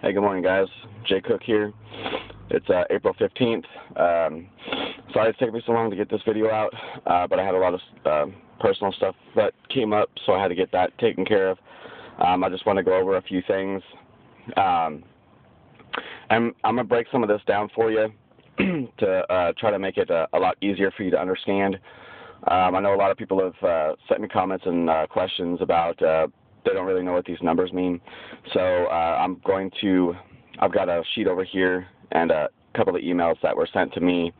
Hey, good morning, guys. Jay Cook here. It's April 15th. Sorry it's taken me so long to get this video out, but I had a lot of personal stuff that came up, so I had to get that taken care of. I just want to go over a few things. I'm going to break some of this down for you to try to make it a lot easier for you to understand. I know a lot of people have sent me comments and questions about they don't really know what these numbers mean. So I've got a sheet over here and a couple of emails that were sent to me,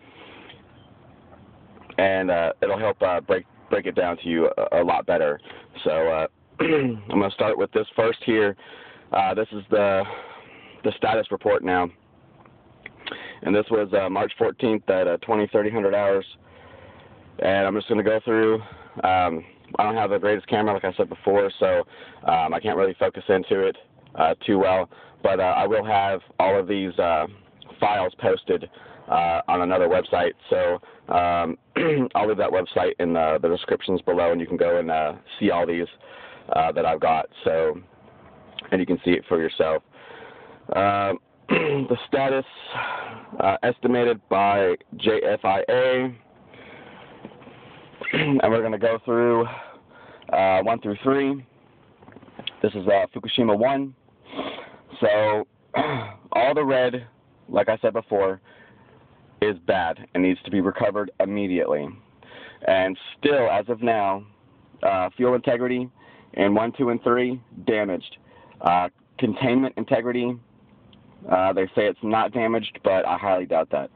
and it'll help break it down to you a lot better. So I'm going to start with this first here. This is the status report now, and this was March 14th at 20:30 hours. And I'm just going to go through. I don't have the greatest camera, like I said before, so I can't really focus into it too well. But I will have all of these files posted on another website. So I'll leave that website in the descriptions below, and you can go and see all these that I've got. So, and you can see it for yourself. The status estimated by JFIA. And we're going to go through 1 through 3. This is Fukushima 1. So all the red, like I said before, is bad and needs to be recovered immediately. And still, as of now, fuel integrity in 1, 2, and 3 damaged. Containment integrity, they say it's not damaged, but I highly doubt that.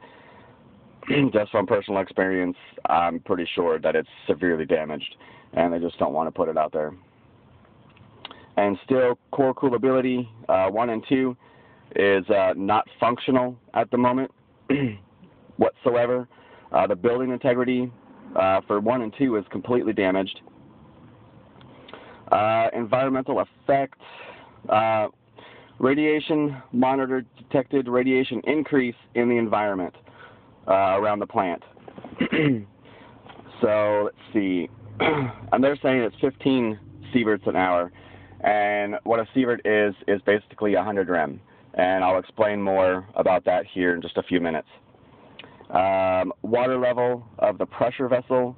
Just from personal experience, I'm pretty sure that it's severely damaged, and they just don't want to put it out there. And still, core coolability 1 and 2 is not functional at the moment whatsoever. The building integrity for 1 and 2 is completely damaged. Environmental effects, radiation monitor detected radiation increase in the environment around the plant. So let's see, and they're saying it's 15 sieverts an hour, and what a sievert is basically 100 rem, and I'll explain more about that here in just a few minutes. Water level of the pressure vessel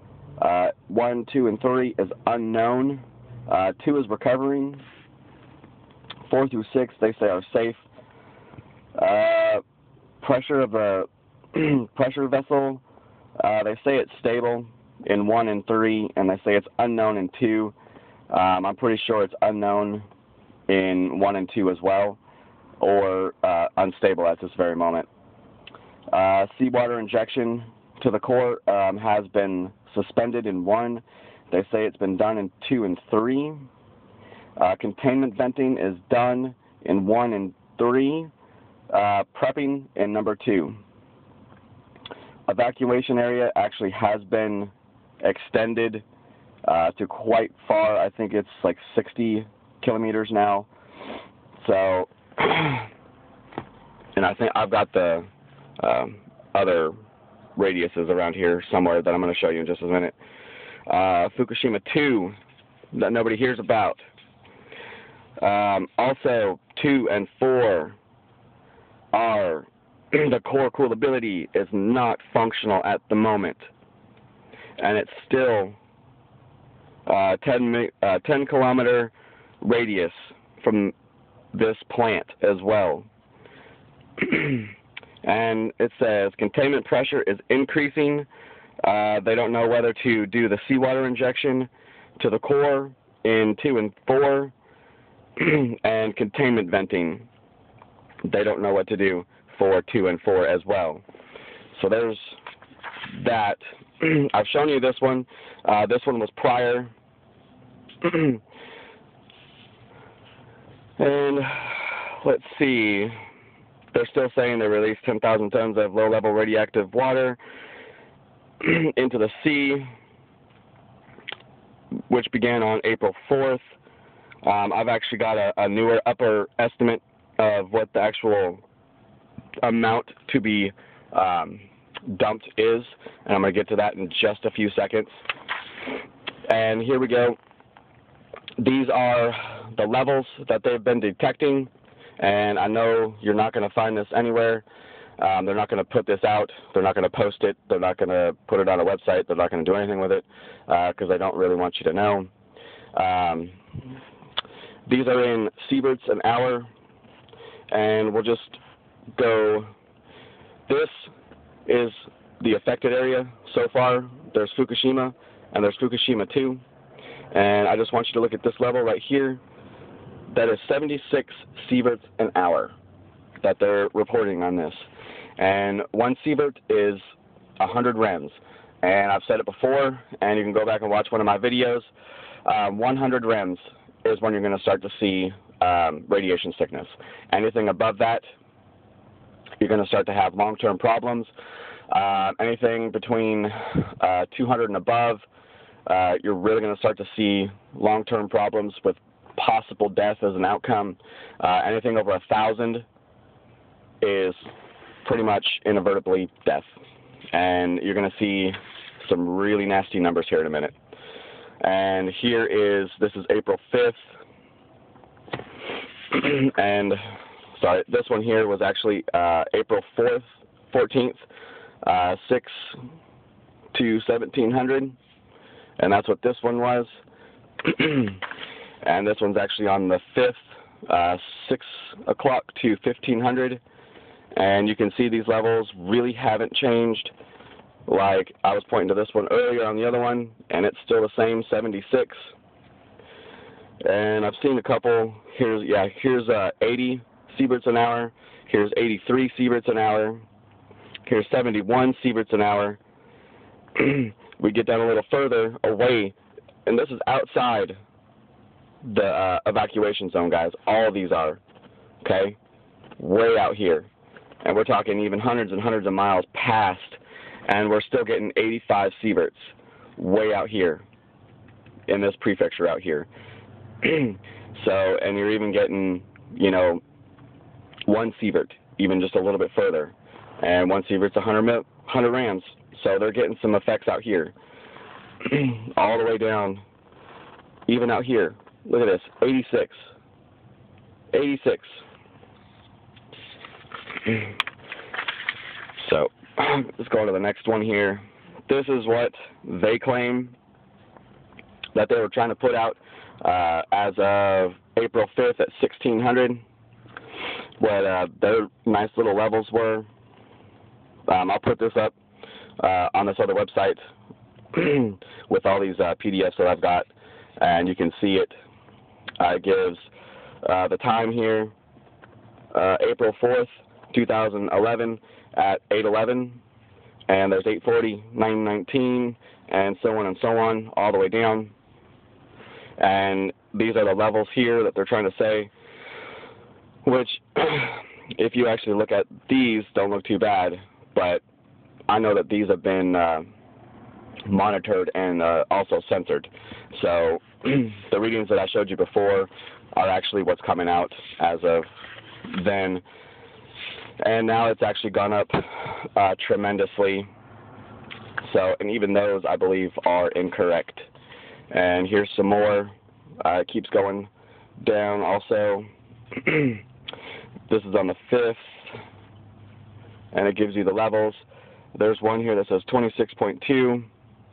1, 2, and 3 is unknown. 2 is recovering. 4 through 6 they say are safe. Pressure of the pressure vessel, they say it's stable in 1 and 3, and they say it's unknown in 2. I'm pretty sure it's unknown in 1 and 2 as well, or unstable at this very moment. Seawater injection to the core has been suspended in 1. They say it's been done in 2 and 3. Containment venting is done in 1 and 3. Prepping in number 2. Evacuation area actually has been extended to quite far. I think it's like 60 kilometers now. So, and I think I've got the other radiuses around here somewhere that I'm going to show you in just a minute. Fukushima 2, that nobody hears about. Also, 2 and 4 are the core coolability is not functional at the moment, and it's still 10 kilometer radius from this plant as well. And it says containment pressure is increasing. They don't know whether to do the seawater injection to the core in 2 and 4 and containment venting. They don't know what to do for 2 and 4 as well. So there's that. I've shown you this one. This one was prior. And let's see. They're still saying they released 10,000 tons of low-level radioactive water into the sea, which began on April 4th. I've actually got a newer upper estimate of what the actual amount to be dumped is, and I'm going to get to that in just a few seconds. And here we go. These are the levels that they've been detecting And I know you're not going to find this anywhere. They're not going to put this out. They're not going to post it. They're not going to put it on a website. They're not going to do anything with it because they don't really want you to know. These are in sieverts an hour, and we'll just go. This is the affected area so far. There's Fukushima, and there's Fukushima 2. And I just want you to look at this level right here. That is 76 sieverts an hour that they're reporting on this. And 1 sievert is 100 rems. And I've said it before, and you can go back and watch one of my videos. 100 rems is when you're going to start to see radiation sickness. Anything above that, you're going to start to have long-term problems. Anything between 200 and above, you're really going to start to see long-term problems with possible death as an outcome. Anything over 1,000 is pretty much inadvertently death. And you're going to see some really nasty numbers here in a minute. And here is, this is April 5th. And, sorry, this one here was actually April 14th, 6 to 1700. And that's what this one was. And this one's actually on the 5th, 6 o'clock to 1500. And you can see these levels really haven't changed. Like, I was pointing to this one earlier on the other one, and it's still the same, 76. And I've seen a couple. Here's 80 sieverts an hour. Here's 83 sieverts an hour. Here's 71 sieverts an hour. We get down a little further away, and this is outside the evacuation zone, guys. All of these are, okay? Way out here. And we're talking even hundreds and hundreds of miles past, and we're still getting 85 sieverts way out here in this prefecture out here. So, and you're even getting, 1 sievert, even just a little bit further. And 1 sievert's 100 rams. So they're getting some effects out here. All the way down, even out here. Look at this, 86. 86. So, let's go on to the next one here. This is what they claim that they were trying to put out as of April 5th at 1600. What their nice little levels were. I'll put this up on this other website with all these PDFs that I've got, and you can see it. It gives the time here, April 4th, 2011 at 8:11, and there's 8:40, 9:19, and so on, all the way down. And these are the levels here that they're trying to say, which, if you actually look at these, don't look too bad, but I know that these have been monitored and also censored. So the readings that I showed you before are actually what's coming out as of then. And now it's actually gone up tremendously. So, and even those, I believe, are incorrect. And here's some more. It keeps going down also. This is on the 5th, and it gives you the levels. There's one here that says 26.2,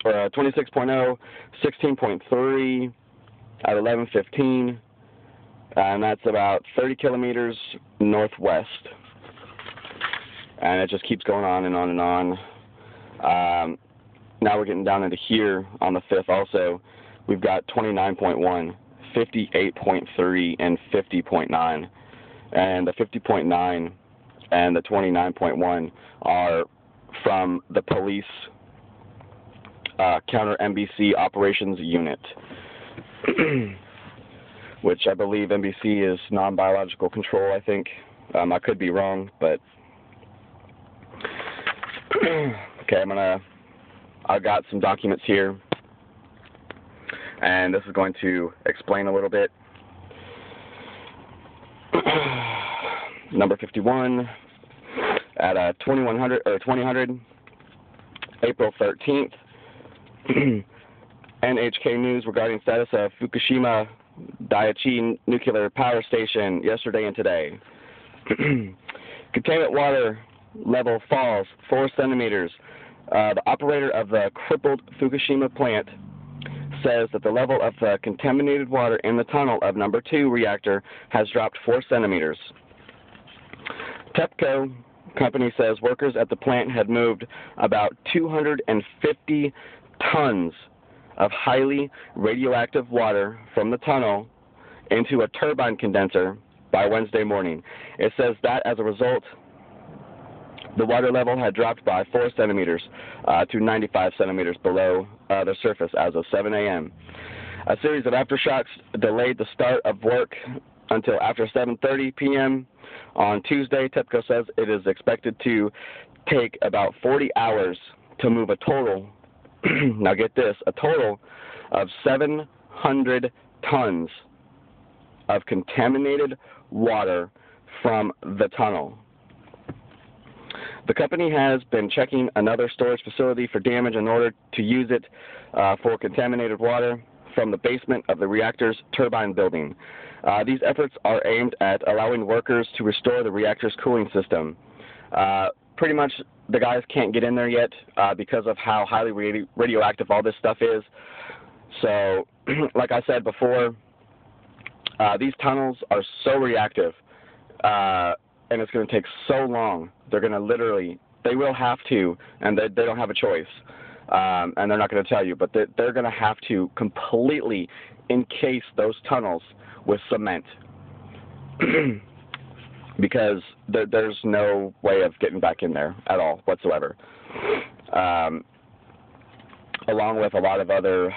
or 26.0, 16.3 at 11:15, and that's about 30 kilometers northwest. And it just keeps going on and on and on. Now we're getting down into here on the 5th also. We've got 29.1, 58.3, and 50.9. And the 50.9 and the 29.1 are from the police counter MBC operations unit, which I believe MBC is non-biological control, I think. I could be wrong, but okay, I've got some documents here, and this is going to explain a little bit. Number 51 at 2000 April 13th. NHK News regarding status of Fukushima Daiichi nuclear power station yesterday and today. Containment water level falls 4 centimeters. The operator of the crippled Fukushima plant says that the level of the contaminated water in the tunnel of number 2 reactor has dropped 4 centimeters. TEPCO company says workers at the plant had moved about 250 tons of highly radioactive water from the tunnel into a turbine condenser by Wednesday morning. It says that as a result, the water level had dropped by 4 centimeters to 95 centimeters below the surface as of 7 a.m. A series of aftershocks delayed the start of work until after 7:30 p.m. on Tuesday. TEPCO says it is expected to take about 40 hours to move a total, now get this, a total of 700 tons of contaminated water from the tunnel. The company has been checking another storage facility for damage in order to use it for contaminated water from the basement of the reactor's turbine building. These efforts are aimed at allowing workers to restore the reactor's cooling system. Pretty much the guys can't get in there yet because of how highly radioactive all this stuff is. So, like I said before, these tunnels are so reactive, and it's going to take so long. They're going to literally, they will have to, and they don't have a choice, and they're not going to tell you, but they're going to have to completely encase those tunnels with cement because there's no way of getting back in there at all whatsoever, along with a lot of other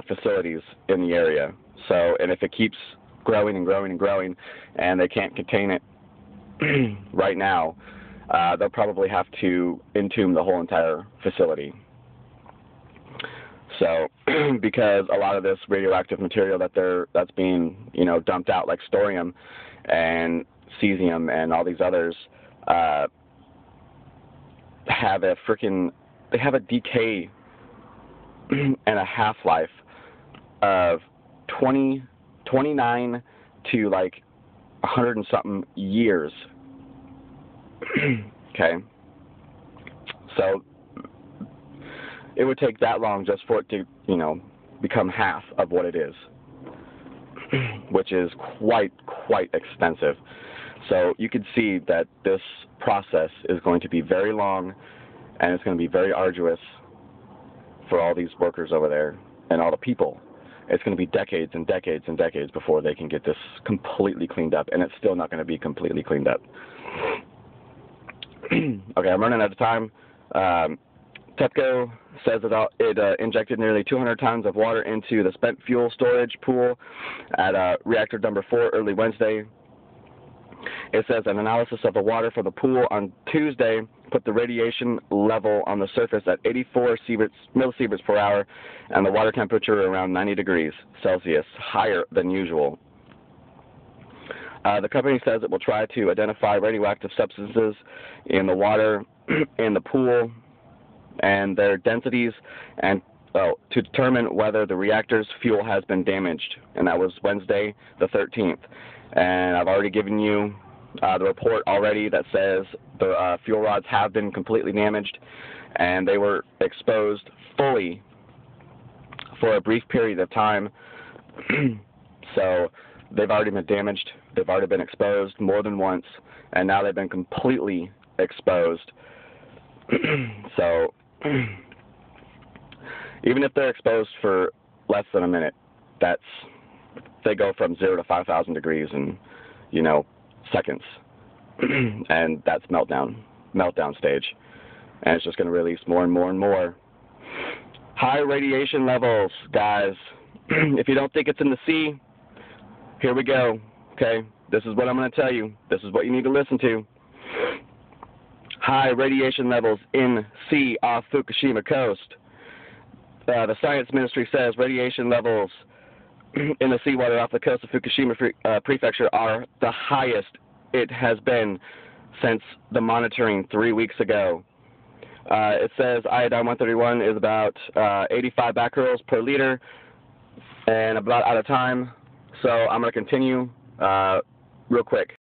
facilities in the area. So, and if it keeps growing and growing and growing and they can't contain it right now, they'll probably have to entomb the whole entire facility. So, because a lot of this radioactive material that's being, dumped out, like thorium and cesium and all these others, have a decay and a half-life of 29 to like 100 and something years. Okay, so it would take that long just for it to, become half of what it is, which is quite expensive. So you could see that this process is going to be very long, and it's going to be very arduous for all these workers over there and all the people. It's going to be decades and decades and decades before they can get this completely cleaned up, and it's still not going to be completely cleaned up. Okay, I'm running out of time. TEPCO says that it injected nearly 200 tons of water into the spent fuel storage pool at reactor number 4 early Wednesday. It says an analysis of the water from the pool on Tuesday put the radiation level on the surface at 84 millisieverts per hour and the water temperature around 90 degrees Celsius, higher than usual. The company says it will try to identify radioactive substances in the water in the pool and their densities and to determine whether the reactor's fuel has been damaged. And that was Wednesday the 13th. And I've already given you the report already that says the fuel rods have been completely damaged and they were exposed fully for a brief period of time. So they've already been damaged, they've already been exposed more than once, and now they've been completely exposed. So even if they're exposed for less than a minute, they go from 0 to 5,000 degrees in, seconds. And that's meltdown stage. And it's just going to release more and more and more. High radiation levels, guys. If you don't think it's in the sea, here we go. Okay, this is what I'm going to tell you. This is what you need to listen to. High radiation levels in sea off Fukushima coast. The Science Ministry says radiation levels in the seawater off the coast of Fukushima Prefecture are the highest it has been since the monitoring 3 weeks ago. It says iodine-131 is about 85 becquerels per liter, and about out of time, so I'm going to continue real quick.